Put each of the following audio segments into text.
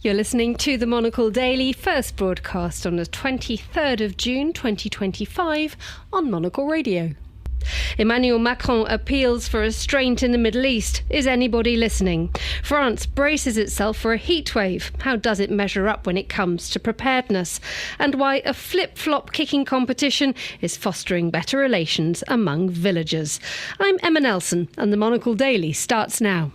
You're listening to the Monocle Daily, first broadcast on the 23rd of June 2025 on Monocle Radio. Emmanuel Macron appeals for restraint in the Middle East. Is anybody listening? France braces itself for a heatwave. How does it measure up when it comes to preparedness? And why a flip-flop kicking competition is fostering better relations among villagers. I'm Emma Nelson, and the Monocle Daily starts now.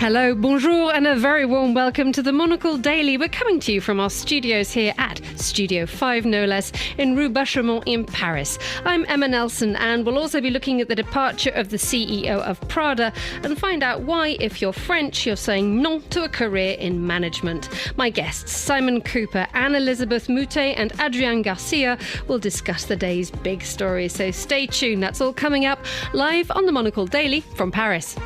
Hello, bonjour, and a very warm welcome to the Monocle Daily. We're coming to you from our studios here at Studio 5, no less, in Rue Bachaumont in Paris. I'm Emma Nelson, and we'll also be looking at the departure of the CEO of Prada and find out why, if you're French, you're saying non to a career in management. My guests, Simon Cooper, Anne-Elisabeth Moutet and Adrien Garcia, will discuss the day's big stories. So stay tuned. That's all coming up live on the Monocle Daily from Paris.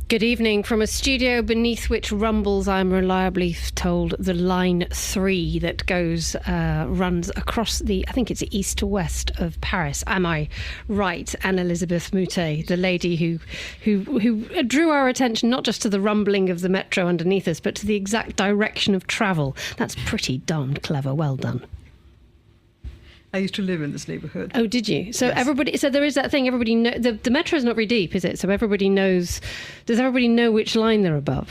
Good evening from a studio beneath which rumbles, I'm reliably told, the line 3 that runs across I think it's east to west of Paris. Am I right, Anne-Elisabeth Moutet, the lady who drew our attention not just to the rumbling of the metro underneath us, but to the exact direction of travel? That's pretty darned clever. Well done. I used to live in this neighbourhood. Oh, did you? So yes. So there is that thing. Everybody the metro is not very deep, is it? So everybody knows. Does everybody know which line they're above?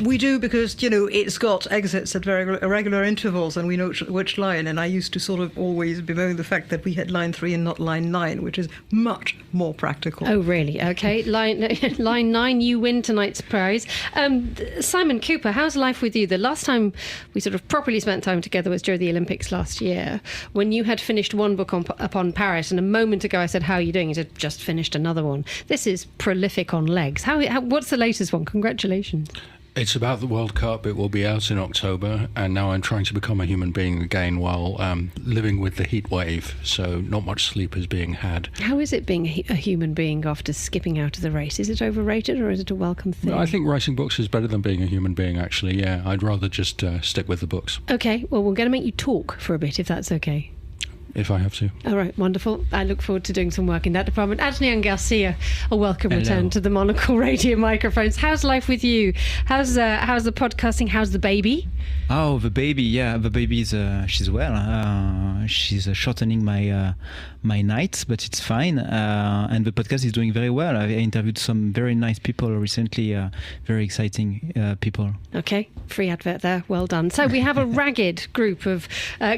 We do, because, it's got exits at very irregular intervals, and we know which line. And I used to sort of always bemoan the fact that we had line 3 and not line 9, which is much more practical. Oh, really? Okay. Line 9, you win tonight's prize. Simon Cooper, how's life with you? The last time we sort of properly spent time together was during the Olympics last year, when you had finished one book upon Paris, and a moment ago I said, how are you doing? You said, just finished another one. This is prolific on legs. What's the latest one? Congratulations. It's about the World Cup. It will be out in October, and now I'm trying to become a human being again while living with the heat wave, so not much sleep is being had. How is it being a human being after skipping out of the race? Is it overrated, or is it a welcome thing? I think writing books is better than being a human being, actually, yeah. I'd rather just stick with the books. OK, well, we're going to make you talk for a bit, if that's OK. If I have to. All right, wonderful. I look forward to doing some work in that department. Adrien Garcia, a welcome return to the Monocle Radio microphones. How's life with you? How's the podcasting? How's the baby? Oh, the baby, yeah. The baby is she's well. She's shortening my nights, but it's fine. And the podcast is doing very well. I interviewed some very nice people recently, very exciting people. Okay, free advert there. Well done. So we have a ragged group of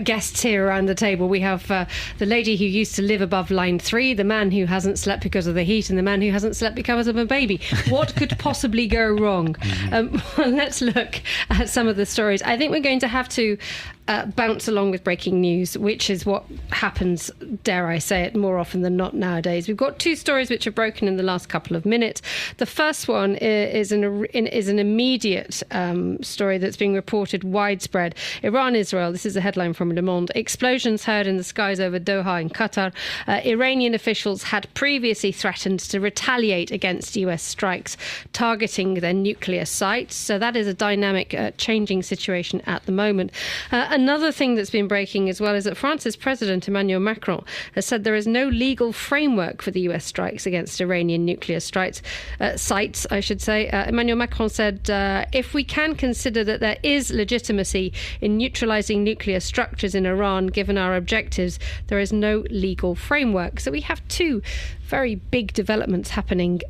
guests here around the table. We have the lady who used to live above line 3, the man who hasn't slept because of the heat, and the man who hasn't slept because of a baby. What could possibly go wrong? Well, let's look at some of the stories. I think we're going to have to bounce along with breaking news, which is what happens, dare I say it, more often than not nowadays. We've got 2 stories which are broken in the last couple of minutes. The first one is an immediate story that's being reported widespread. Iran-Israel, this is a headline from Le Monde. Explosions heard in the skies over Doha in Qatar. Iranian officials had previously threatened to retaliate against US strikes targeting their nuclear sites. So that is a dynamic, changing situation at the moment. Another thing that's been breaking as well is that France's President Emmanuel Macron has said there is no legal framework for the US strikes against Iranian nuclear sites. Emmanuel Macron said, if we can consider that there is legitimacy in neutralising nuclear structures in Iran, given our objectives, there is no legal framework. So we have 2 very big developments happening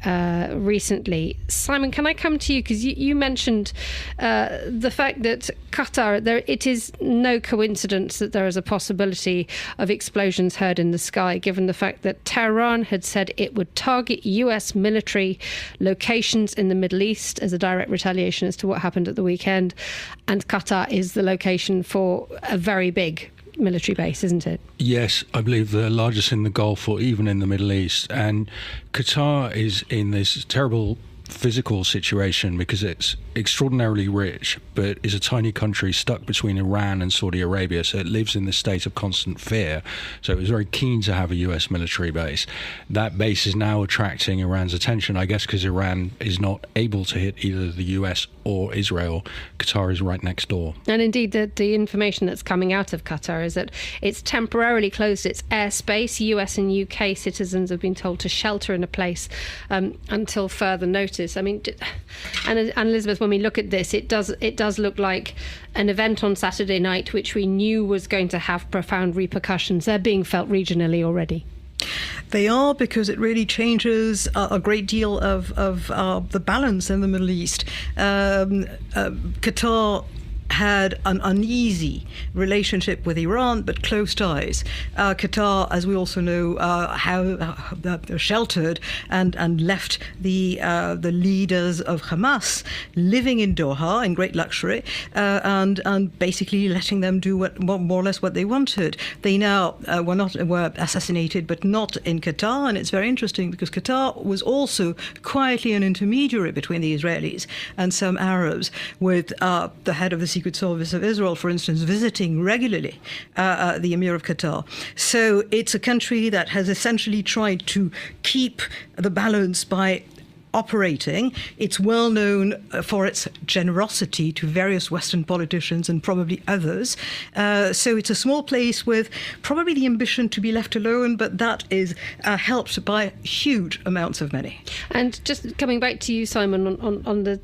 recently. Simon, can I come to you? Because you mentioned the fact that Qatar, it is no coincidence that there is a possibility of explosions heard in the sky, given the fact that Tehran had said it would target US military locations in the Middle East as a direct retaliation as to what happened at the weekend. And Qatar is the location for a very big military base, isn't it? Yes, I believe the largest in the Gulf or even in the Middle East. And Qatar is in this terrible physical situation because it's extraordinarily rich, but is a tiny country stuck between Iran and Saudi Arabia. So it lives in this state of constant fear. So it was very keen to have a US military base. That base is now attracting Iran's attention, I guess, because Iran is not able to hit either the US or Israel. Qatar is right next door. And indeed, the information that's coming out of Qatar is that it's temporarily closed its airspace. US and UK citizens have been told to shelter in a place until further notice. I mean, and Elizabeth, when we look at this, it does look like an event on Saturday night which we knew was going to have profound repercussions. They're being felt regionally already. They are, because it really changes a great deal of the balance in the Middle East. Qatar had an uneasy relationship with Iran, but close ties. Qatar, as we also know, sheltered and left the leaders of Hamas living in Doha in great luxury, and basically letting them do more or less what they wanted. They now were assassinated, but not in Qatar, and it's very interesting because Qatar was also quietly an intermediary between the Israelis and some Arabs, with the head of the Secret Service of Israel, for instance, visiting regularly the Emir of Qatar. So it's a country that has essentially tried to keep the balance by operating. It's well known for its generosity to various Western politicians and probably others. So it's a small place with probably the ambition to be left alone, but that is helped by huge amounts of money. And just coming back to you, Simon, on the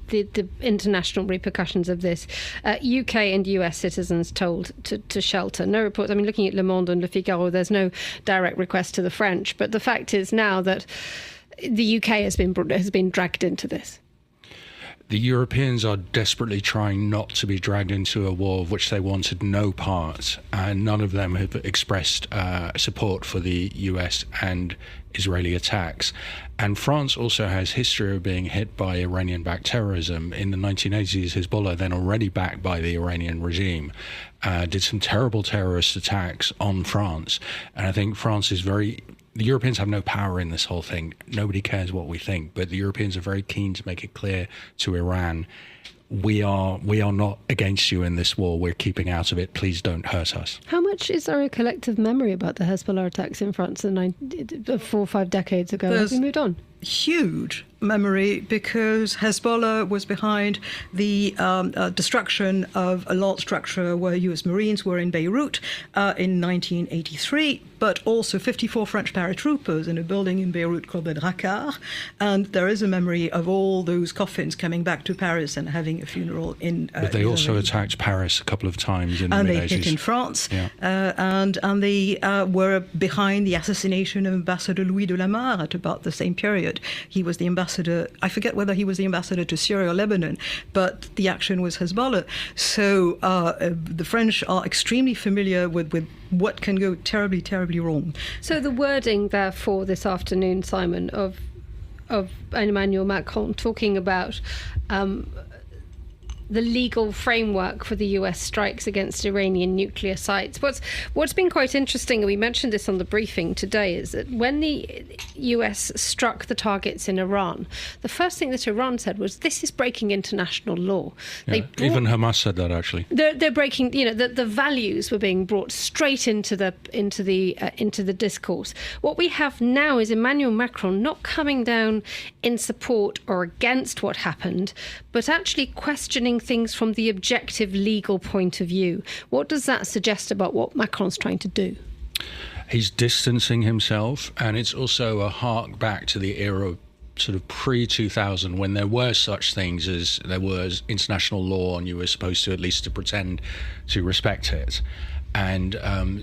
international repercussions of this, UK and US citizens told to shelter. No reports. I mean, looking at Le Monde and Le Figaro, there's no direct request to the French, but the fact is now that the UK has been dragged into this. The Europeans are desperately trying not to be dragged into a war of which they wanted no part, and none of them have expressed support for the US and Israeli attacks. And France also has history of being hit by Iranian-backed terrorism. In the 1980s, Hezbollah, then already backed by the Iranian regime, did some terrible terrorist attacks on France. And I think France is the Europeans have no power in this whole thing. Nobody cares what we think, but the Europeans are very keen to make it clear to Iran, we are not against you in this war. We're keeping out of it. Please don't hurt us. How much is there a collective memory about the Hezbollah attacks in France 4 or 5 decades ago? Have we moved on? Huge memory, because Hezbollah was behind the destruction of a large structure where US Marines were in Beirut in 1983, but also 54 French paratroopers in a building in Beirut called the Drakkar. And there is a memory of all those coffins coming back to Paris and having a funeral in but they also attacked Paris a couple of times in the mid-80s. And they hit in France. Yeah. And they were behind the assassination of Ambassador Louis de Lamare at about the same period. He was the ambassador, I forget whether he was the ambassador to Syria or Lebanon, but the action was Hezbollah. So the French are extremely familiar with what can go terribly, terribly wrong. So the wording, therefore, this afternoon, Simon, of Emmanuel Macron talking about the legal framework for the US strikes against Iranian nuclear sites. What's been quite interesting, and we mentioned this on the briefing today, is that when the US struck the targets in Iran, the first thing that Iran said was, this is breaking international law. Yeah, even Hamas said that, actually. They're breaking, the values were being brought straight into the discourse. What we have now is Emmanuel Macron not coming down in support or against what happened, but actually questioning things from the objective legal point of view. What does that suggest about what Macron's trying to do? He's distancing himself, and it's also a hark back to the era of sort of pre-2000, when there were such things as there was international law and you were supposed to at least to pretend to respect it. And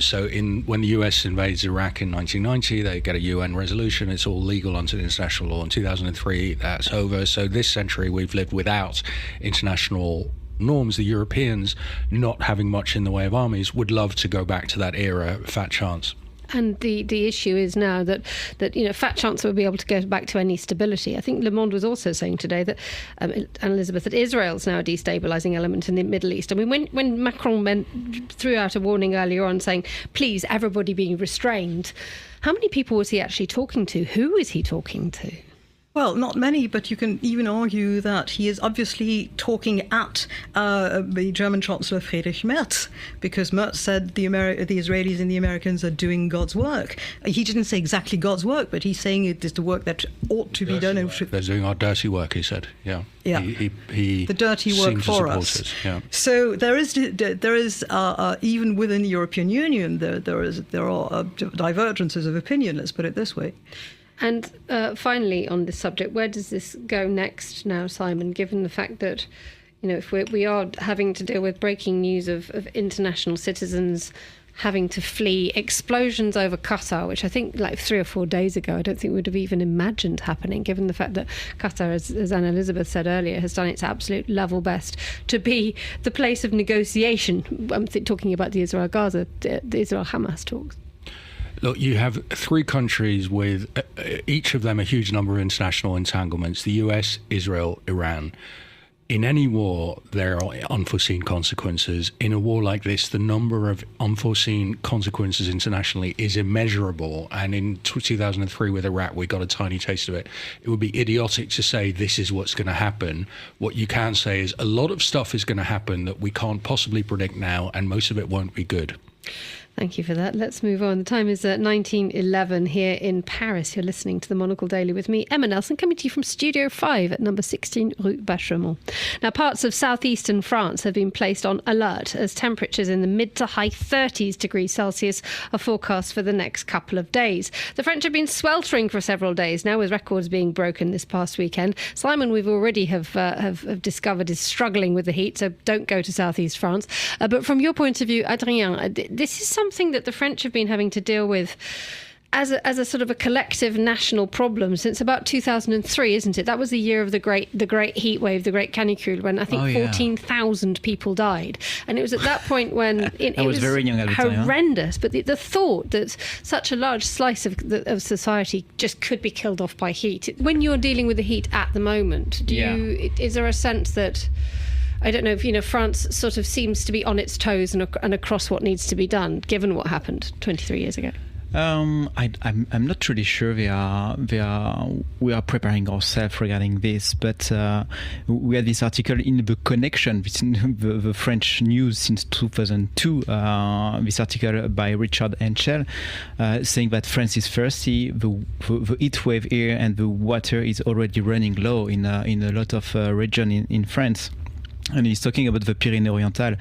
so when the US invades Iraq in 1990, they get a UN resolution. It's all legal under international law. In 2003, that's over. So this century, we've lived without international norms. The Europeans, not having much in the way of armies, would love to go back to that era. Fat chance. And the issue is now that fat chance will be able to go back to any stability. I think Le Monde was also saying today that, and Elizabeth, that Israel's now a destabilising element in the Middle East. I mean, when Macron threw out a warning earlier on saying, please, everybody being restrained, how many people was he actually talking to? Who is he talking to? Well, not many, but you can even argue that he is obviously talking at the German Chancellor Friedrich Merz, because Merz said the Israelis and the Americans are doing God's work. He didn't say exactly God's work, but he's saying it is the work that ought to be done. They're doing our dirty work, he said. Yeah. Yeah. He the dirty work for us. Yeah. So there is even within the European Union there are divergences of opinion. Let's put it this way. And finally, on this subject, where does this go next now, Simon, given the fact that, if we are having to deal with breaking news of international citizens having to flee, explosions over Qatar, which I think like 3 or 4 days ago, I don't think we would have even imagined happening, given the fact that Qatar, as Anne Elizabeth said earlier, has done its absolute level best to be the place of negotiation. I'm talking about the Israel-Gaza, the Israel-Hamas talks. Look, you have 3 countries with each of them a huge number of international entanglements: the US, Israel, Iran. In any war, there are unforeseen consequences. In a war like this, the number of unforeseen consequences internationally is immeasurable. And in 2003 with Iraq, we got a tiny taste of it. It would be idiotic to say this is what's going to happen. What you can say is a lot of stuff is going to happen that we can't possibly predict now, and most of it won't be good. Thank you for that. Let's move on. The time is 19:11 here in Paris. You're listening to the Monocle Daily with me, Emma Nelson, coming to you from Studio 5 at number 16 Rue Bachemont. Now, parts of southeastern France have been placed on alert as temperatures in the mid to high 30s degrees Celsius are forecast for the next couple of days. The French have been sweltering for several days now, with records being broken this past weekend. Simon, we've already have discovered, is struggling with the heat, so don't go to southeast France. But from your point of view, Adrien, this is something that the French have been having to deal with as a sort of a collective national problem since about 2003, isn't it? That was the year of the great heat wave, the great canicule, when I think 14,000 people died. And it was at that point when it was very young at the time, horrendous. But the thought that such a large slice of society just could be killed off by heat. When you're dealing with the heat at the moment, is there a sense that, I don't know if, France sort of seems to be on its toes and across what needs to be done, given what happened 23 years ago? I'm not really sure we are preparing ourselves regarding this, but we had this article in The Connection between the French news since 2002, this article by Richard Henschel, saying that France is thirsty, the heat wave here and the water is already running low in a lot of region in France. And he's talking about the Pyrénées-Orientales,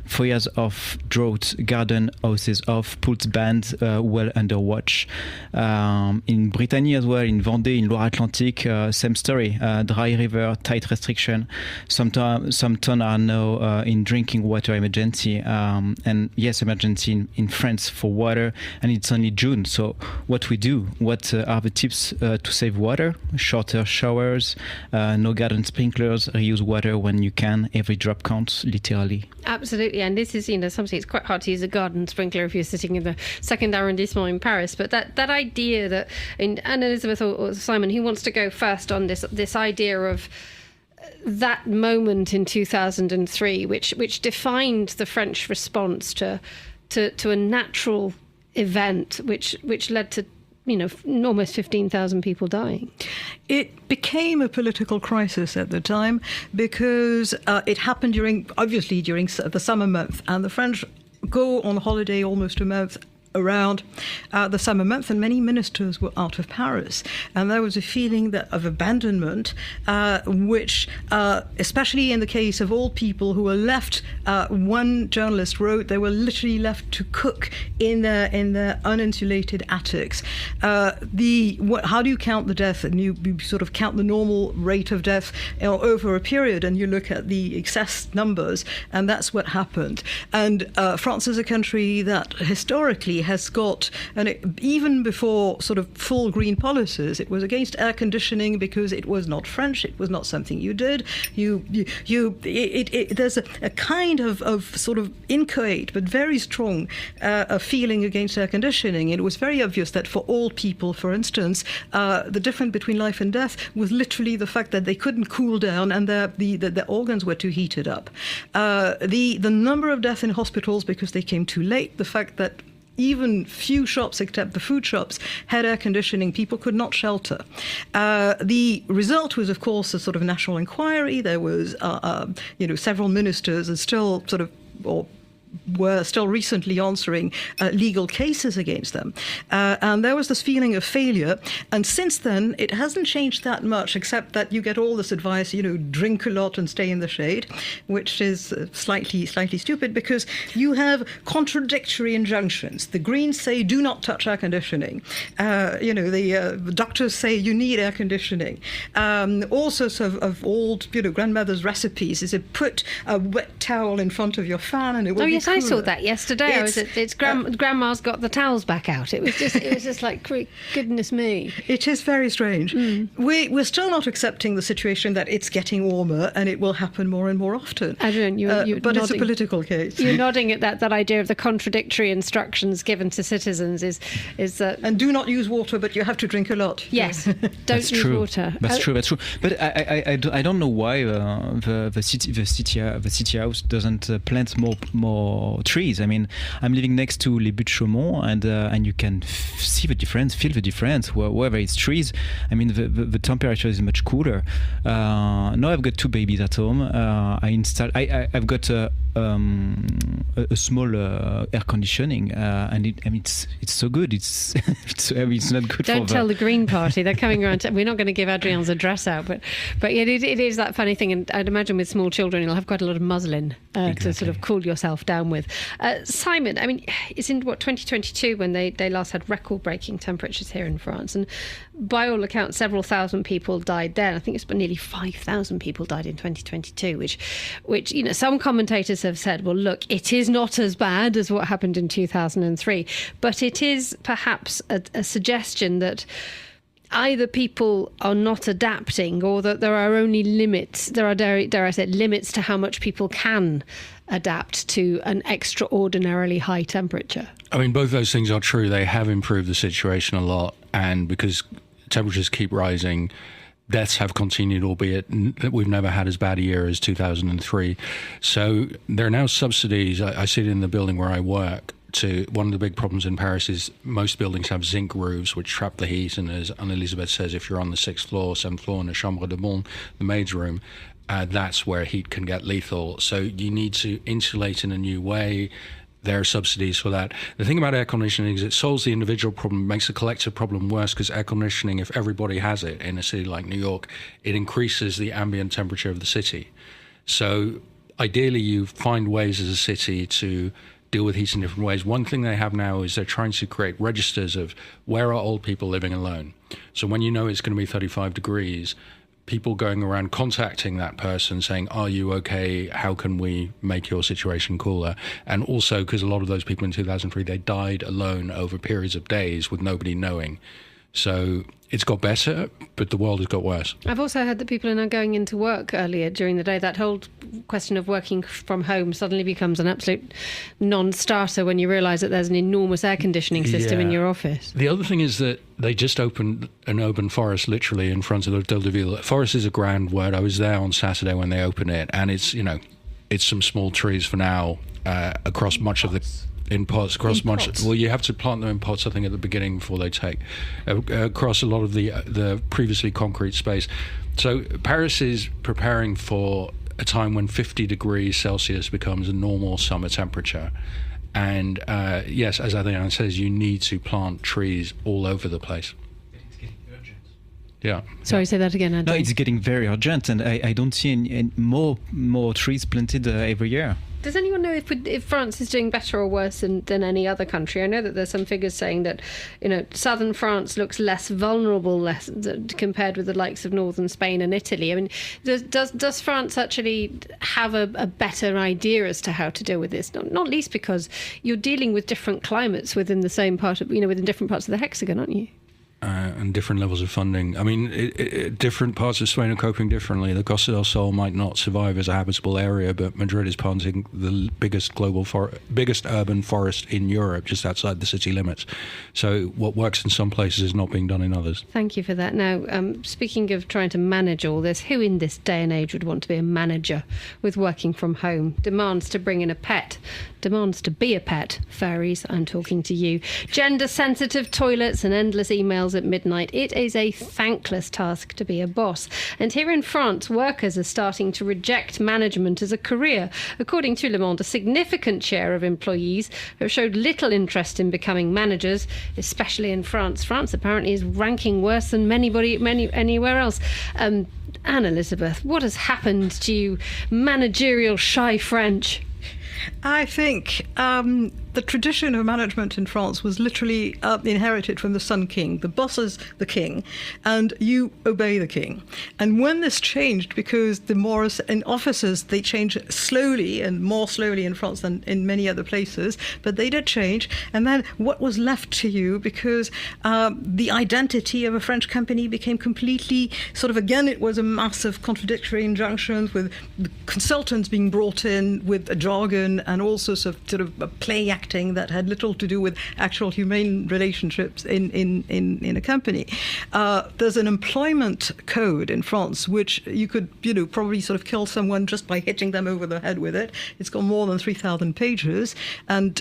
4 years of drought, garden houses off, pools banned, well under watch. In Brittany as well, in Vendée, in Loire-Atlantique, same story. Dry river, tight restriction. Some town are now in drinking water emergency. And yes, emergency in France for water, and it's only June. So what we do? What are the tips to save water? Shorter showers, no garden sprinklers, reuse water when you can. Every drop counts, literally. Absolutely, and this is, something it's quite hard to use a garden sprinkler if you're sitting in the second arrondissement in Paris. But that idea that, Anne Elizabeth or Simon, who wants to go first on this idea of that moment in 2003, which defined the French response to a natural event, which led to almost 15,000 people dying. It became a political crisis at the time because it happened during the summer month, and the French go on holiday almost a month around the summer month, and many ministers were out of Paris, and there was a feeling of abandonment, which, especially in the case of all people who were left, one journalist wrote they were literally left to cook in their uninsulated attics. How do you count the death? And you sort of count the normal rate of death over a period, and you look at the excess numbers, and that's what happened. And France is a country that historically has got, and even before sort of full green policies, it was against air conditioning because it was not French. It was not something you did. There's a kind of sort of inchoate but very strong feeling against air conditioning. It was very obvious that for all people, for instance, the difference between life and death was literally the fact that they couldn't cool down and their organs were too heated up. The number of deaths in hospitals because they came too late, the fact that even few shops, except the food shops, had air conditioning. People could not shelter. The result was, of course, a sort of national inquiry. There was, several ministers are still sort of, or were still recently answering legal cases against them. And there was this feeling of failure. And since then, it hasn't changed that much, except that you get all this advice, drink a lot and stay in the shade, which is slightly stupid because you have contradictory injunctions. The Greens say, do not touch air conditioning. The doctors say you need air conditioning. All sorts of old, grandmother's recipes is put a wet towel in front of your fan and it will be Yes, I saw that yesterday. Grandma's got the towels back out. It was just like, goodness me. It is very strange. We're still not accepting the situation that it's getting warmer and it will happen more and more often. Adrian, you're but nodding. It's a political case. You're nodding at that idea of the contradictory instructions given to citizens is that. And do not use water, but you have to drink a lot. Yes, don't use water. That's true. But I don't know why the city house doesn't plant more trees. I mean, I'm living next to Les Buttes-Chaumont, and you can see the difference, feel the difference. Wherever it's trees, I mean, the temperature is much cooler. Now I've got two babies at home. I've got a small air conditioning, and it's so good. It's not good. Don't tell the Green Party. They're coming around. We're not going to give Adrian's address out, but it is that funny thing. And I'd imagine with small children, you'll have quite a lot of muslin to sort of cool yourself down with. Simon, I mean, it's in 2022 when they last had record-breaking temperatures here in France, and by all accounts, several thousand people died then. I think it's nearly 5,000 people died in 2022, which some commentators have said, well, look, it is not as bad as what happened in 2003, but it is perhaps a suggestion that either people are not adapting or that there are only limits. There are, dare I say, limits to how much people can adapt to an extraordinarily high temperature. I mean, both those things are true. They have improved the situation a lot. And because temperatures keep rising, deaths have continued, albeit we've never had as bad a year as 2003. So there are now subsidies. I see it in the building where I work. One of the big problems in Paris is most buildings have zinc roofs which trap the heat, and as Anne-Elisabeth says, if you're on the 6th floor, 7th floor in the chambre de bonne, the maid's room, that's where heat can get lethal. So you need to insulate in a new way. There are subsidies for that. The thing about air conditioning is it solves the individual problem, makes the collective problem worse, because air conditioning, if everybody has it in a city like New York, it increases the ambient temperature of the city. So ideally you find ways as a city to deal with heat in different ways. One thing they have now is they're trying to create registers of where are old people living alone. So when you know it's going to be 35 degrees, people going around contacting that person saying, are you okay? How can we make your situation cooler? And also, because a lot of those people in 2003, they died alone over periods of days with nobody knowing. So it's got better, but the world has got worse. I've also heard that people are now going into work earlier during the day. That whole question of working from home suddenly becomes an absolute non-starter when you realise that there's an enormous air conditioning system in your office. The other thing is that they just opened an urban forest literally in front of the Hôtel de Ville. Forest is a grand word. I was there on Saturday when they opened it, and it's some small trees for now across much of the... In pots, well, you have to plant them in pots, I think, at the beginning before they take across a lot of the previously concrete space. So Paris is preparing for a time when 50 degrees Celsius becomes a normal summer temperature. And yes, as Adrian says, you need to plant trees all over the place. It's getting urgent. Yeah. Sorry, say that again, Adrian. No, it's getting very urgent, and I don't see any more trees planted every year. Does anyone know if France is doing better or worse than any other country? I know that there's some figures saying that, southern France looks less vulnerable compared with the likes of northern Spain and Italy. I mean, does France actually have a better idea as to how to deal with this? Not least because you're dealing with different climates within the same part of, within different parts of the hexagon, aren't you? and different levels of funding. I mean, different parts of Spain are coping differently. The Costa del Sol might not survive as a habitable area, but Madrid is planting the biggest biggest urban forest in Europe, just outside the city limits. So what works in some places is not being done in others. Thank you for that. Now, speaking of trying to manage all this, who in this day and age would want to be a manager with working from home? Demands to bring in a pet, demands to be a pet. Furries, I'm talking to you. Gender-sensitive toilets and endless emails at midnight. It is a thankless task to be a boss. And here in France, workers are starting to reject management as a career. According to Le Monde, a significant share of employees have showed little interest in becoming managers, especially in France. France apparently is ranking worse than anywhere else. Anne-Elizabeth, what has happened to you managerial shy French? I think the tradition of management in France was literally inherited from the Sun King. The boss is the king, and you obey the king. And when this changed, because the Morris and officers, they change slowly and more slowly in France than in many other places, but they did change. And then what was left to you, because the identity of a French company became completely sort of, again, it was a massive contradictory injunctions with consultants being brought in with a jargon and all sorts of sort of play acting that had little to do with actual humane relationships in a company. There's an employment code in France which you could, probably sort of kill someone just by hitting them over the head with it. It's got more than 3,000 pages, and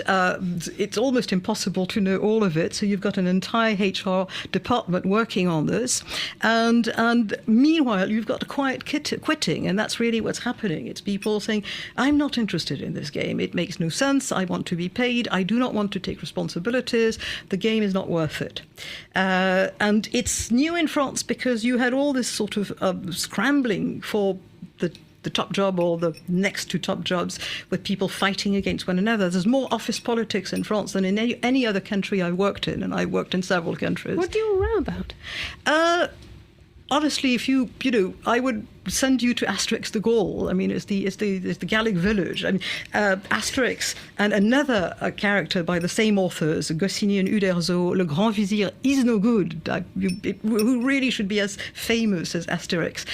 it's almost impossible to know all of it. So you've got an entire HR department working on this, and meanwhile you've got quiet quitting, and that's really what's happening. It's people saying, I'm not interested in this game. It makes no sense. I want to be paid. I do not want to take responsibilities. The game is not worth it. And it's new in France because you had all this sort of scrambling for the top job or the next to top jobs, with people fighting against one another. There's more office politics in France than in any other country I worked in, and I worked in several countries. What do you row about? Honestly, if I would send you to Asterix the Gaul. I mean, it's the Gallic village. I mean, Asterix and another character by the same authors, Goscinny and Uderzo, Le Grand Vizir is no good. Who really should be as famous as Asterix?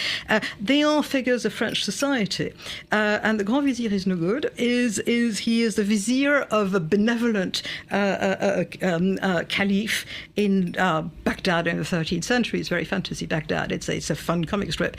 They are figures of French society, and the Grand Vizir is no good. He is the vizier of a benevolent caliph in Baghdad in the 13th century. It's very fantasy Baghdad. It's a fun comic strip.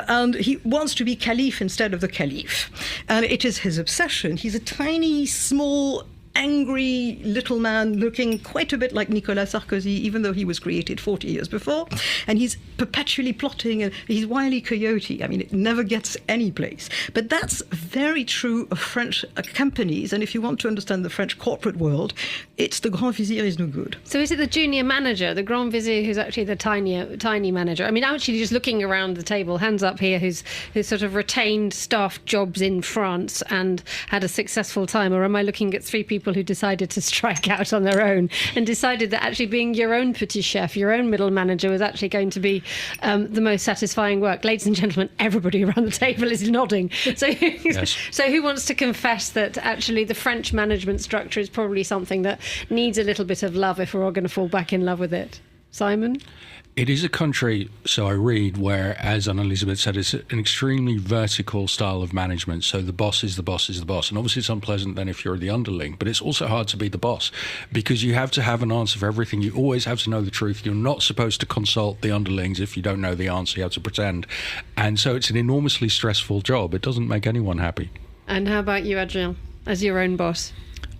And he wants to be caliph instead of the caliph. And it is his obsession. He's a tiny, small, angry little man looking quite a bit like Nicolas Sarkozy, even though he was created 40 years before. And he's perpetually plotting, and he's Wile E. Coyote. I mean, it never gets any place. But that's very true of French companies. And if you want to understand the French corporate world, it's the Grand Vizir is no good. So is it the junior manager, the Grand Vizir, who's actually the tiny manager? I mean, actually just looking around the table, hands up here, who's sort of retained staff jobs in France and had a successful time? Or am I looking at three people who decided to strike out on their own and decided that actually being your own petit chef, your own middle manager, was actually going to be the most satisfying work? Ladies and gentlemen, everybody around the table is nodding. So, yes. So who wants to confess that actually the French management structure is probably something that needs a little bit of love if we're all going to fall back in love with it? Simon? It is a country, so I read, where, as Anne-Elizabeth said, it's an extremely vertical style of management. So the boss is the boss is the boss. And obviously it's unpleasant then if you're the underling, but it's also hard to be the boss because you have to have an answer for everything. You always have to know the truth. You're not supposed to consult the underlings if you don't know the answer. You have to pretend. And so it's an enormously stressful job. It doesn't make anyone happy. And how about you, Adrien, as your own boss?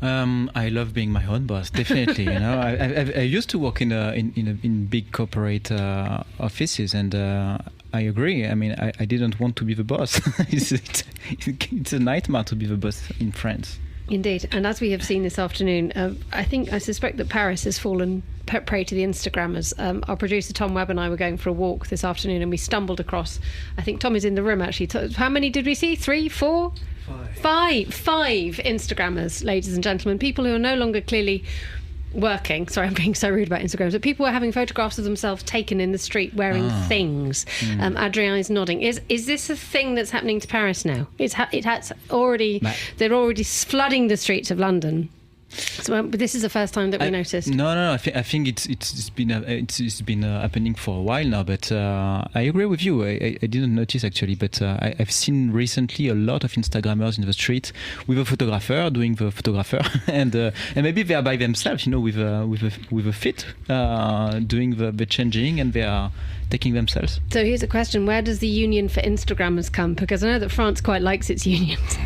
I love being my own boss, definitely. I used to work in big corporate offices, and I agree. I mean, I didn't want to be the boss. It's a nightmare to be the boss in France. Indeed, and as we have seen this afternoon, I suspect that Paris has fallen prey to the Instagrammers. Our producer Tom Webb and I were going for a walk this afternoon, and we stumbled across, I think Tom is in the room actually. How many did we see? 3, 4? Five Instagrammers, ladies and gentlemen. People who are no longer clearly working. Sorry, I'm being so rude about Instagram. But people were having photographs of themselves taken in the street wearing things. Adrien is nodding. Is this a thing that's happening to Paris now? It has already. They're already flooding the streets of London. So this is the first time that we noticed. No. I think it's been happening for a while now. But I agree with you. I didn't notice actually, but I've seen recently a lot of Instagrammers in the street with a photographer doing the photographer, and maybe they are by themselves, with a fit, doing the changing, and they are taking themselves. So here's a question: where does the union for Instagrammers come? Because I know that France quite likes its unions.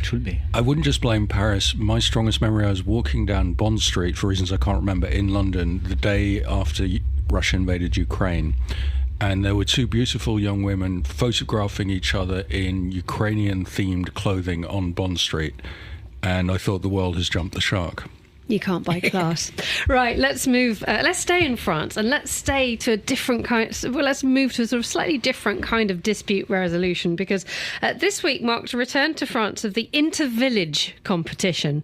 Should be. I wouldn't just blame Paris. My strongest memory, I was walking down Bond Street for reasons I can't remember in London the day after Russia invaded Ukraine, and there were two beautiful young women photographing each other in Ukrainian themed clothing on Bond Street, and I thought the world has jumped the shark. You can't buy class. Right, let's move. Let's stay in France, and let's stay to a different kind. Well, let's move to a sort of slightly different kind of dispute resolution, because this week marked a return to France of the inter-village competition.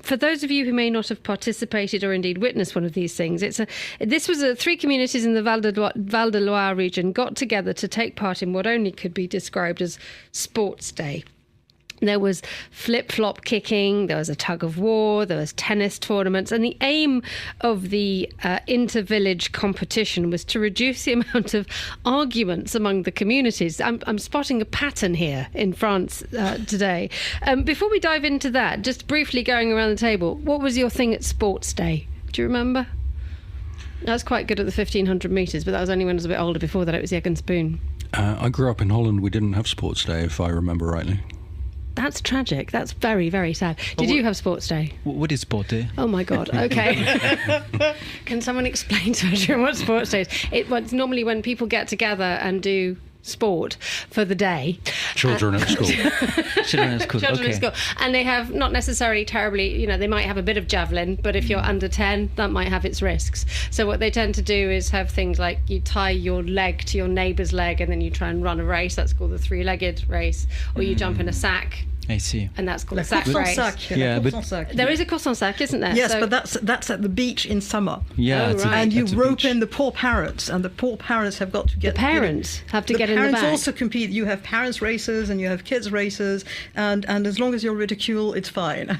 For those of you who may not have participated or indeed witnessed one of these things, this was three communities in the Val de Loire region got together to take part in what only could be described as sports day. There was flip-flop kicking, there was a tug of war, there was tennis tournaments, and the aim of the inter-village competition was to reduce the amount of arguments among the communities. I'm spotting a pattern here in France today. Before we dive into that, just briefly going around the table, what was your thing at Sports Day? Do you remember? I was quite good at the 1,500 metres, but that was only when I was a bit older. Before that, it was the egg and spoon. I grew up in Holland. We didn't have Sports Day, if I remember rightly. That's tragic. That's very, very sad. Did you have Sports Day? What is Sport Day? Oh my God. Okay. Can someone explain to us what Sports Day is? It's normally when people get together and do sport for the day. Children at school. Children at school. Children at school. And they have not necessarily terribly, they might have a bit of javelin, but if you're under 10, that might have its risks. So what they tend to do is have things like you tie your leg to your neighbour's leg and then you try and run a race. That's called the three-legged race. Or you jump in a sack. I see. And that's called a sack race. There is a course en sac, isn't there? Yes, but that's at the beach in summer. Yeah, right. And you rope in the poor parents, and the poor parents have got to get... The parents have to get in the back. The parents also compete. You have parents' races and you have kids' races, and as long as you're ridiculed, it's fine.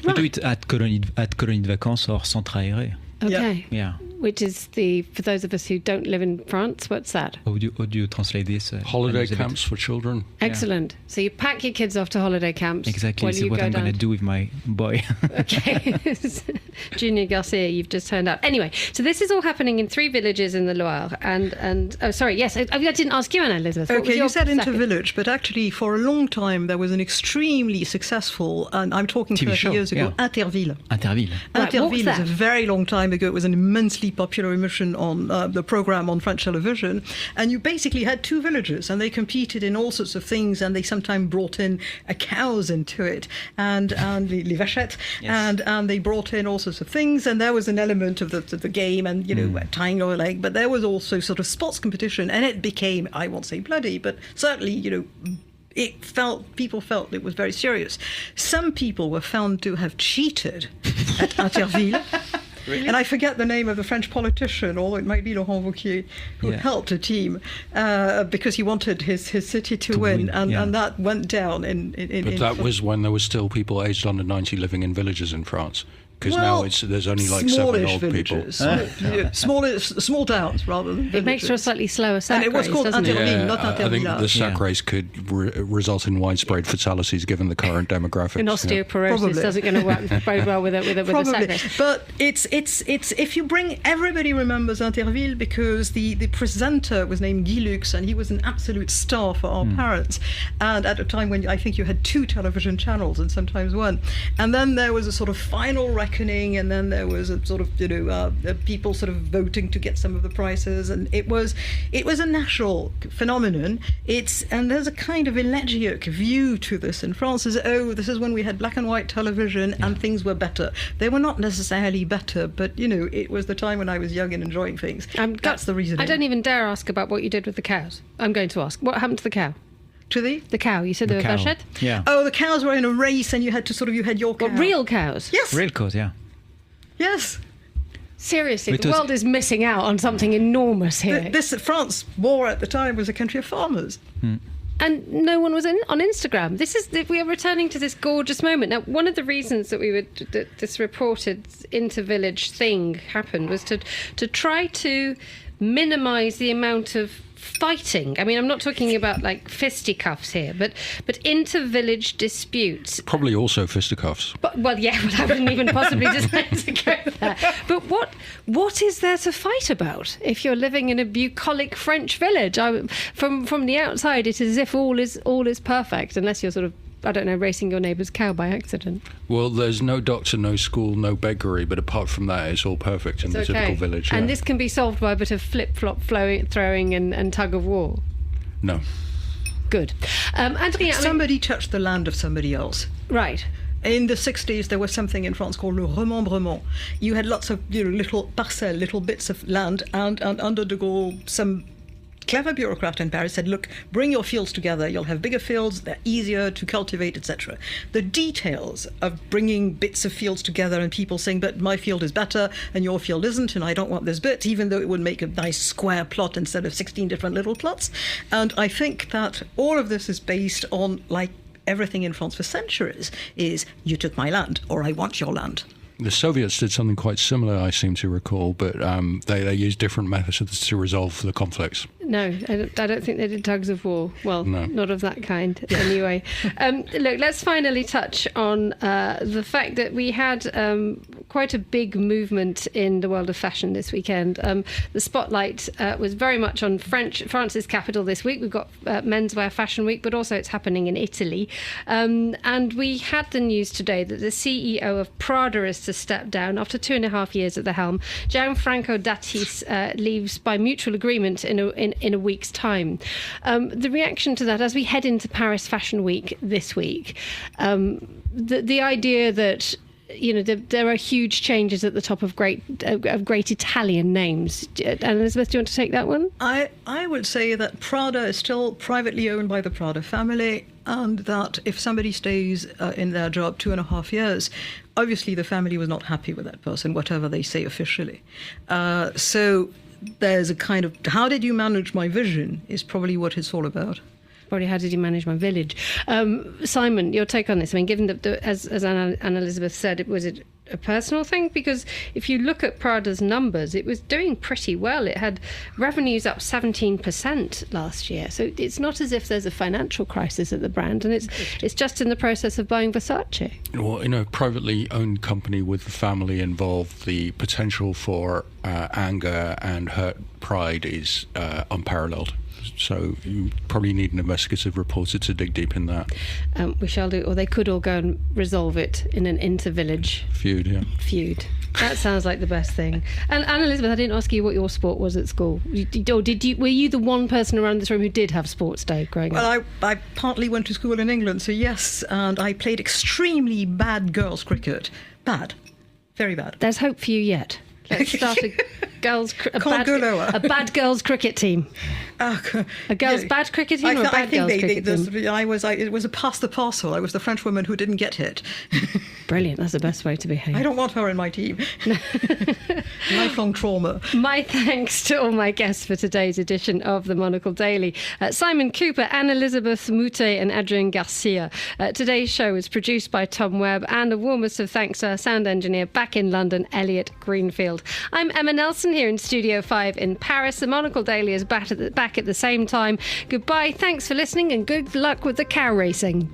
We do it at Colonie de Vacances or Centre Aéré. Okay. Yeah. Which is for those of us who don't live in France, what's that? How do you translate this? Holiday camps for children. Excellent. Yeah. So you pack your kids off to holiday camps. Exactly. This is what I'm going to do with my boy. Okay. Junior Garcia, you've just turned out. Anyway, so this is all happening in 3 villages in the Loire. And oh, sorry, yes, I didn't ask you, Anna Elizabeth. Okay, you said inter-village, but actually for a long time there was an extremely successful, and I'm talking TV 30 show, years ago, yeah. Interville. Right, Interville is a very long time ago. It was an immensely popular emission on the program on French television, and you basically had 2 villages, and they competed in all sorts of things, and they sometimes brought in cows into it, and les vachettes, yes. and they brought in all sorts of things, and there was an element of the game, and tying your leg, but there was also sort of sports competition, and it became, I won't say bloody, but certainly people felt it was very serious. Some people were found to have cheated at Interville. Really? And I forget the name of the French politician, although it might be Laurent Wauquiez, who helped a team because he wanted his city to win. And that went down in But that was when there were still people aged under 90 living in villages in France. Because now there's only like 7 old villages. people. Small towns rather than villages. It makes for a slightly slower sack race, and it was called Interville, not Interville. I think the sack race could result in widespread fatalities given the current demographics. In osteoporosis doesn't going to work very well with a sack race. But it's if you bring, everybody remembers Interville because the presenter was named Guy Lux, and he was an absolute star for our parents. And at a time when I think you had 2 television channels and sometimes 1. And then there was a sort of final reckoning, and then there was a sort of people sort of voting to get some of the prizes, and it was a national phenomenon. And there's a kind of elegiac view to this in France, as this is when we had black and white television and things were better. They were not necessarily better, but it was the time when I was young and enjoying things. That's the reason. I don't even dare ask about what you did with the cows. I'm going to ask, what happened to the cow? To the cow, you said they were vachette? Yeah. Oh, the cows were in a race, and you had your cow. What, real cows? Yes. Real cows, yeah. Yes. Seriously, the world is missing out on something enormous here. France, war at the time, was a country of farmers. and no one was on Instagram. We are returning to this gorgeous moment. Now, one of the reasons that this reported inter-village thing happened was to try to minimise the amount of fighting. I mean, I'm not talking about like fisticuffs here, but inter-village disputes. Probably also fisticuffs. But I wouldn't even possibly decide to go there. But what is there to fight about if you're living in a bucolic French village? From the outside, it is as if all is perfect, unless you're sort of, I don't know, racing your neighbour's cow by accident. Well, there's no doctor, no school, no beggary, but apart from that, it's all perfect in the typical village. And this can be solved by a bit of flip-flop throwing and tug of war? No. Good. Adrien, somebody touched the land of somebody else. Right. In the 60s, there was something in France called le remembrement. You had lots of little parcelles, little bits of land, and under de Gaulle, some clever bureaucrat in Paris said, look, bring your fields together, you'll have bigger fields, they're easier to cultivate, etc. The details of bringing bits of fields together and people saying, but my field is better and your field isn't, and I don't want this bit, even though it would make a nice square plot instead of 16 different little plots. And I think that all of this is based on, like everything in France for centuries, is you took my land, or I want your land. The Soviets did something quite similar, I seem to recall, but they used different methods to resolve the conflicts. No, I don't think they did tugs of war. Well, no. Not of that kind, anyway. Look, let's finally touch on the fact that we had quite a big movement in the world of fashion this weekend. The spotlight was very much on France's capital this week. We've got Menswear Fashion Week, but also it's happening in Italy. And we had the news today that the CEO of Prada is to step down after 2.5 years at the helm. Gianfranco Dattis leaves by mutual agreement in a week's time. The reaction to that, as we head into Paris Fashion Week this week, the idea that there are huge changes at the top of great Italian names. Elizabeth, do you want to take that one? I would say that Prada is still privately owned by the Prada family, and that if somebody stays in their job 2.5 years, obviously the family was not happy with that person, whatever they say officially. So there's a kind of, how did you manage my vision is probably what it's all about. Probably how did you manage my village? Simon, your take on this? I mean, given that, as Anna Elizabeth said, was it a personal thing? Because if you look at Prada's numbers, it was doing pretty well. It had revenues up 17% last year. So it's not as if there's a financial crisis at the brand, and it's just in the process of buying Versace. Well, in a privately owned company with the family involved, the potential for anger and hurt pride is unparalleled. So you probably need an investigative reporter to dig deep in that. We shall do, or they could all go and resolve it in an inter-village feud. Yeah. Feud. That sounds like the best thing. And Anna Elizabeth, I didn't ask you what your sport was at school. Were you the one person around this room who did have sports day growing up? Well, I partly went to school in England, so yes, and I played extremely bad girls' cricket. Bad. Very bad. There's hope for you yet. Let's start a bad girls' cricket team. A girls' bad cricket team or a bad girls' cricket team? It was a pass the parcel. I was the French woman who didn't get hit. Brilliant. That's the best way to behave. I don't want her in my team. Lifelong trauma. My thanks to all my guests for today's edition of the Monocle Daily. Simon Cooper, Anne-Elizabeth Moutet and Adrien Garcia. Today's show was produced by Tom Webb, and the warmest of thanks to our sound engineer back in London, Elliot Greenfield. I'm Emma Nelson here in Studio 5 in Paris. The Monocle Daily is back at the same time. Goodbye, thanks for listening, and good luck with the cow racing.